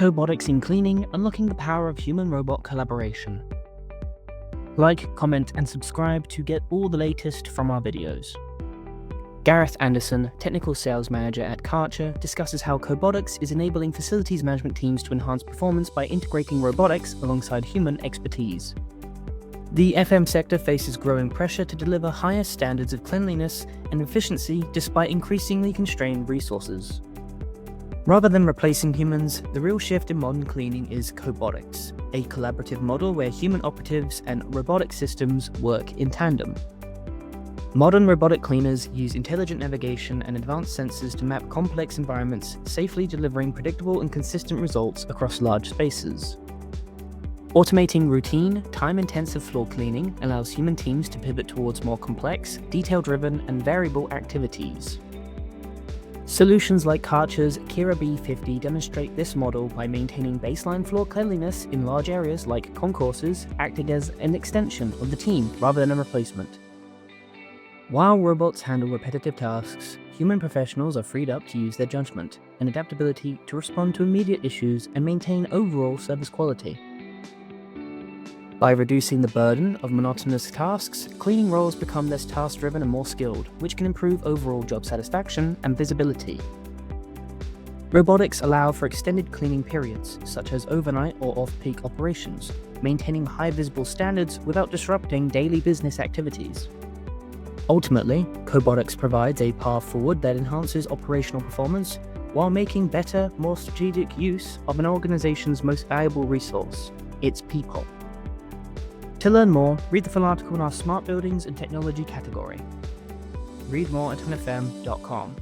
Cobotics in cleaning, unlocking the power of human-robot collaboration. Like, comment, and subscribe to get all the latest from our videos. Garreth Anderson, Technical Sales Manager at Kärcher, discusses how Cobotics is enabling facilities management teams to enhance performance by integrating robotics alongside human expertise. The FM sector faces growing pressure to deliver higher standards of cleanliness and efficiency despite increasingly constrained resources. Rather than replacing humans, the real shift in modern cleaning is Cobotics, a collaborative model where human operatives and robotic systems work in tandem. Modern robotic cleaners use intelligent navigation and advanced sensors to map complex environments, safely delivering predictable and consistent results across large spaces. Automating routine, time-intensive floor cleaning allows human teams to pivot towards more complex, detail-driven, and variable activities. Solutions like Kärcher's Kira B50 demonstrate this model by maintaining baseline floor cleanliness in large areas like concourses, acting as an extension of the team rather than a replacement. While robots handle repetitive tasks, human professionals are freed up to use their judgment and adaptability to respond to immediate issues and maintain overall service quality. By reducing the burden of monotonous tasks, cleaning roles become less task-driven and more skilled, which can improve overall job satisfaction and visibility. Robotics allow for extended cleaning periods, such as overnight or off-peak operations, maintaining high visible standards without disrupting daily business activities. Ultimately, Cobotics provides a path forward that enhances operational performance while making better, more strategic use of an organization's most valuable resource, its people. To learn more, read the full article in our Smart Buildings and Technology category. Read more at TWinFM.com.